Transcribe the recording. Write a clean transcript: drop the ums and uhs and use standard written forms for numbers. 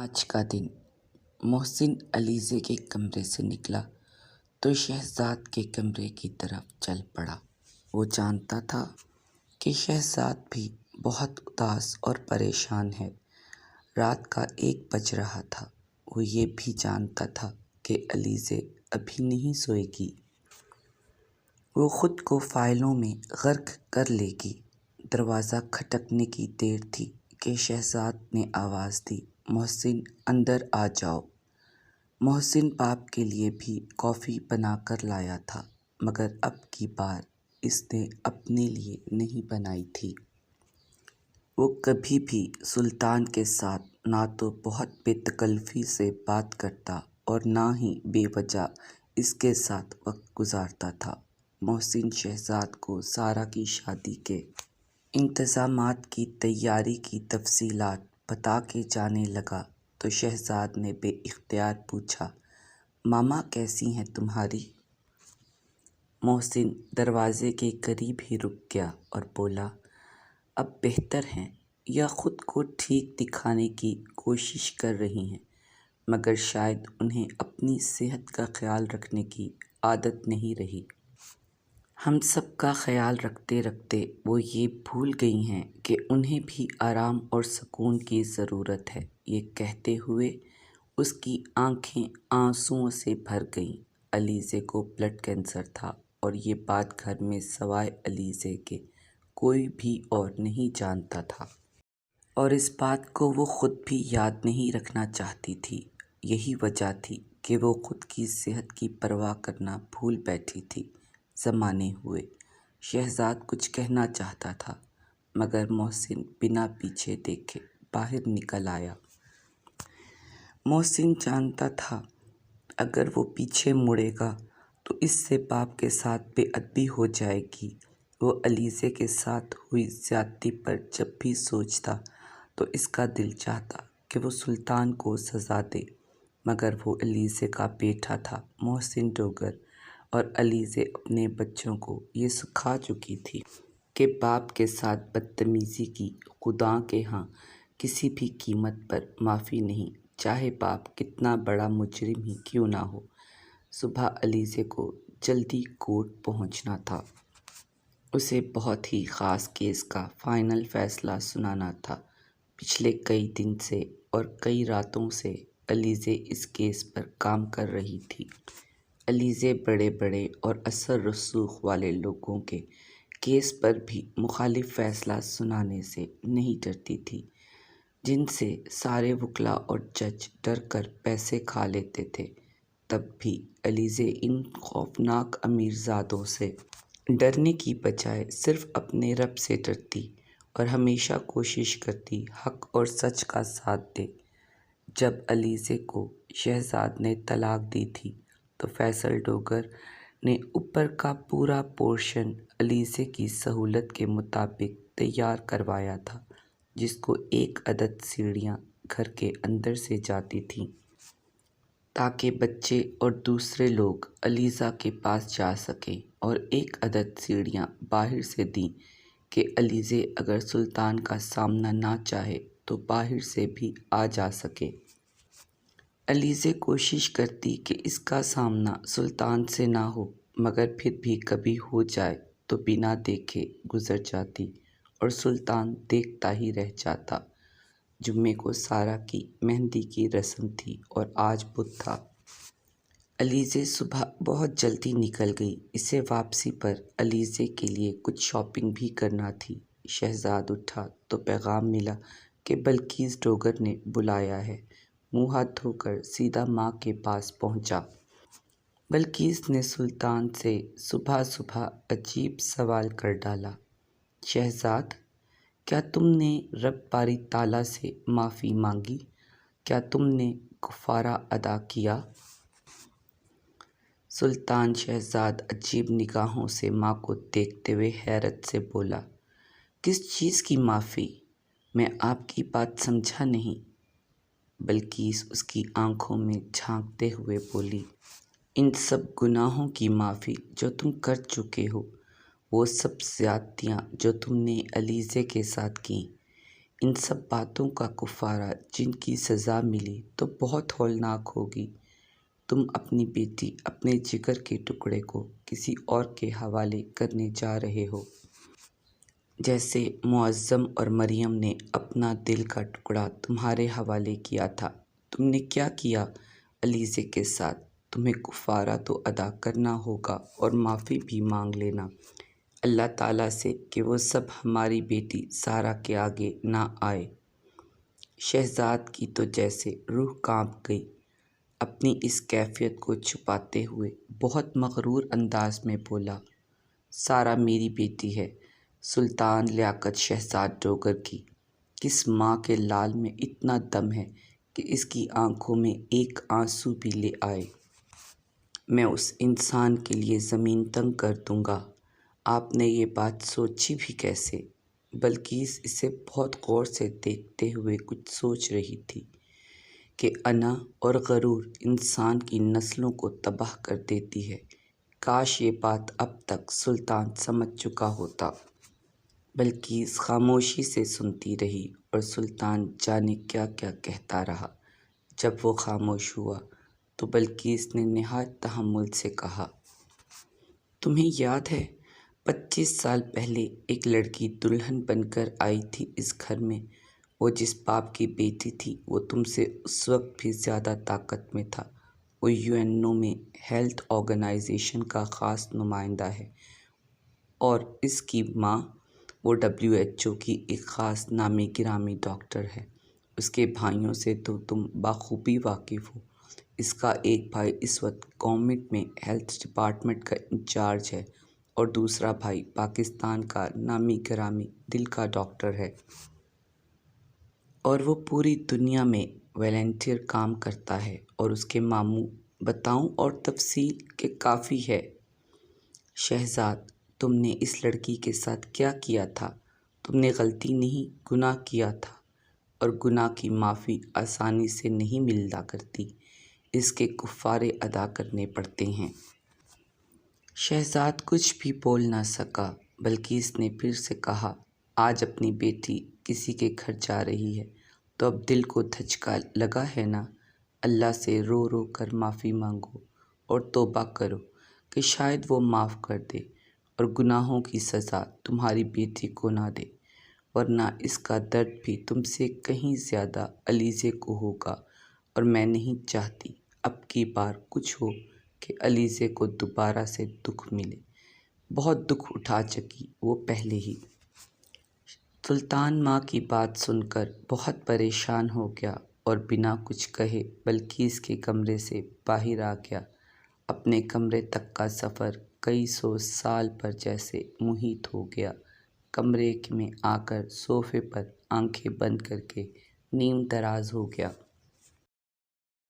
आज का दिन मोहसिन अलीज़े के कमरे से निकला तो शहज़ाद के कमरे की तरफ चल पड़ा। वो जानता था कि शहज़ाद भी बहुत उदास और परेशान है। रात का 1 बज रहा था। वो ये भी जानता था कि अलीज़े अभी नहीं सोएगी। वो खुद को फ़ाइलों में गर्क कर लेगी। दरवाज़ा खटकने की देर थी कि शहज़ाद ने आवाज़ दी, मोहसिन अंदर आ जाओ। मोहसिन बाप के लिए भी कॉफ़ी बना कर लाया था, मगर अब की बार इसने अपने लिए नहीं बनाई थी। वो कभी भी सुल्तान के साथ ना तो बहुत बेतकल्फ़ी से बात करता और ना ही बेवजह इसके साथ वक्त गुजारता था। मोहसिन शहज़ाद को सारा की शादी के इंतज़ामात की तैयारी की तफसीलात बता के जाने लगा तो शहज़ाद ने बेइख्तियार पूछा, मामा कैसी हैं तुम्हारी? मोहसिन दरवाज़े के करीब ही रुक गया और बोला, अब बेहतर हैं या ख़ुद को ठीक दिखाने की कोशिश कर रही हैं, मगर शायद उन्हें अपनी सेहत का ख्याल रखने की आदत नहीं रही। हम सब का ख्याल रखते रखते वो ये भूल गई हैं कि उन्हें भी आराम और सुकून की ज़रूरत है। ये कहते हुए उसकी आंखें आंसुओं से भर गईं। अलीज़े को ब्लड कैंसर था और ये बात घर में सवाए अलीज़े के कोई भी और नहीं जानता था, और इस बात को वो ख़ुद भी याद नहीं रखना चाहती थी। यही वजह थी कि वो ख़ुद की सेहत की परवाह करना भूल बैठी थी। ज़माने हुए शहज़ाद कुछ कहना चाहता था, मगर मोहसिन बिना पीछे देखे बाहर निकल आया। मोहसिन जानता था अगर वो पीछे मुड़ेगा तो इससे बाप के साथ बेअदबी हो जाएगी। वो अलीज़े के साथ हुई ज़्यादती पर जब भी सोचता तो इसका दिल चाहता कि वो सुल्तान को सज़ा दे, मगर वो अलीज़े का बेटा था। मोहसिन डोगर और अलीज़े अपने बच्चों को ये सिखा चुकी थी कि बाप के साथ बदतमीज़ी की खुदा के यहाँ किसी भी कीमत पर माफ़ी नहीं, चाहे बाप कितना बड़ा मुजरिम ही क्यों ना हो। सुबह अलीज़े को जल्दी कोर्ट पहुंचना था। उसे बहुत ही ख़ास केस का फ़ाइनल फ़ैसला सुनाना था। पिछले कई दिन से और कई रातों से अलीज़े इस केस पर काम कर रही थी। अलीज़े बड़े बड़े और असर रसूख वाले लोगों के केस पर भी मुखालिफ फ़ैसला सुनाने से नहीं डरती थी, जिनसे सारे वकला और जज डर कर पैसे खा लेते थे। तब भी अलीज़े इन खौफनाक अमीरज़ादों से डरने की बजाय सिर्फ़ अपने रब से डरती और हमेशा कोशिश करती हक़ और सच का साथ दे। जब अलीज़े को शहज़ाद ने तलाक दी थी तो फैसल डोगर ने ऊपर का पूरा पोर्शन अलीज़े की सहूलत के मुताबिक तैयार करवाया था, जिसको 1 अदद सीढ़ियाँ घर के अंदर से जाती थीं ताकि बच्चे और दूसरे लोग अलीज़ा के पास जा सकें, और 1 अदद सीढ़ियाँ बाहर से दीं कि अलीज़े अगर सुल्तान का सामना ना चाहे तो बाहर से भी आ जा सके। अलीज़े कोशिश करती कि इसका सामना सुल्तान से ना हो, मगर फिर भी कभी हो जाए तो बिना देखे गुज़र जाती और सुल्तान देखता ही रह जाता। जुम्मे को सारा की मेहंदी की रस्म थी और आज बुध था। अलीज़े सुबह बहुत जल्दी निकल गई। इसे वापसी पर अलीज़े के लिए कुछ शॉपिंग भी करना थी। शहज़ाद उठा तो पैगाम मिला कि बल्कीस डोगर ने बुलाया है। मुँह हाथ धोकर सीधा माँ के पास पहुँचा। बल्कीस ने सुल्तान से सुबह सुबह अजीब सवाल कर डाला, शहज़ाद, क्या तुमने रब बारी ताला से माफ़ी मांगी? क्या तुमने कुफ़ारा अदा किया? सुल्तान शहज़ाद अजीब निगाहों से माँ को देखते हुए हैरत से बोला, किस चीज़ की माफ़ी? मैं आपकी बात समझा नहीं। बल्कीस उसकी आंखों में झांकते हुए बोली, इन सब गुनाहों की माफ़ी जो तुम कर चुके हो, वो सब ज़्यादतियाँ जो तुमने अलीज़े के साथ की, ان سب باتوں کا کفارہ جن کی سزا ملی تو بہت ہولناک ہوگی۔ تم اپنی بیٹی، اپنے جگر کے ٹکڑے کو کسی اور کے حوالے کرنے جا رہے ہو، جیسے معظم اور مریم نے اپنا دل کا ٹکڑا تمہارے حوالے کیا تھا۔ تم نے کیا کیا علیزے کے ساتھ؟ تمہیں کفارہ تو ادا کرنا ہوگا اور معافی بھی مانگ لینا اللہ تعالیٰ سے کہ وہ سب ہماری بیٹی سارہ کے آگے نہ آئے۔ شہزاد کی تو جیسے روح کانپ گئی۔ اپنی اس کیفیت کو چھپاتے ہوئے بہت مغرور انداز میں بولا، سارہ میری بیٹی ہے، سلطان لیاقت شہزاد ڈوگر کی۔ کس ماں کے لال میں اتنا دم ہے کہ اس کی آنکھوں میں ایک آنسو بھی لے آئے؟ میں اس انسان کے لیے زمین تنگ کر دوں گا۔ آپ نے یہ بات سوچی بھی کیسے؟ بلقیس اسے بہت غور سے دیکھتے ہوئے کچھ سوچ رہی تھی کہ انا اور غرور انسان کی نسلوں کو تباہ کر دیتی ہے۔ کاش یہ بات اب تک سلطان سمجھ چکا ہوتا۔ بلقیس خاموشی سے سنتی رہی اور سلطان جانے کیا کیا کہتا رہا۔ جب وہ خاموش ہوا تو بلقیس نے نہایت تحمل سے کہا، تمہیں یاد ہے 25 سال پہلے ایک لڑکی دلہن بن کر آئی تھی اس گھر میں؟ وہ جس باپ کی بیٹی تھی وہ تم سے اس وقت بھی زیادہ طاقت میں تھا۔ وہ UNO میں ہیلتھ آرگنائزیشن کا خاص نمائندہ ہے اور اس کی ماں وہ WHO کی ایک خاص نامی گرامی ڈاکٹر ہے۔ اس کے بھائیوں سے تو تم بخوبی واقف ہو۔ اس کا ایک بھائی اس وقت گورنمنٹ میں ہیلتھ ڈپارٹمنٹ کا انچارج ہے اور دوسرا بھائی پاکستان کا نامی گرامی دل کا ڈاکٹر ہے اور وہ پوری دنیا میں والنٹیئر کام کرتا ہے۔ اور اس کے ماموں، بتاؤں اور تفصیل کہ کافی ہے؟ شہزاد، تم نے اس لڑکی کے ساتھ کیا کیا تھا؟ تم نے غلطی نہیں، گناہ کیا تھا، اور گناہ کی معافی آسانی سے نہیں ملا کرتی، اس کے کفارے ادا کرنے پڑتے ہیں۔ شہزاد کچھ بھی بول نہ سکا۔ بلقیس نے پھر سے کہا، آج اپنی بیٹی کسی کے گھر جا رہی ہے تو اب دل کو دھچکا لگا ہے نا؟ اللہ سے رو رو کر معافی مانگو اور توبہ کرو کہ شاید وہ معاف کر دے اور گناہوں کی سزا تمہاری بیٹی کو نہ دے، ورنہ اس کا درد بھی تم سے کہیں زیادہ علیزے کو ہوگا، اور میں نہیں چاہتی اب کی بار کچھ ہو کہ علیزے کو دوبارہ سے دکھ ملے۔ بہت دکھ اٹھا چکی وہ پہلے ہی۔ سلطان ماں کی بات سن کر بہت پریشان ہو گیا اور بنا کچھ کہے بلقیس کے کمرے سے باہر آ گیا۔ اپنے کمرے تک کا سفر کئی 100 سال پر جیسے محیط ہو گیا۔ کمرے میں آ کر صوفے پر آنکھیں بند کر کے نیم دراز ہو گیا۔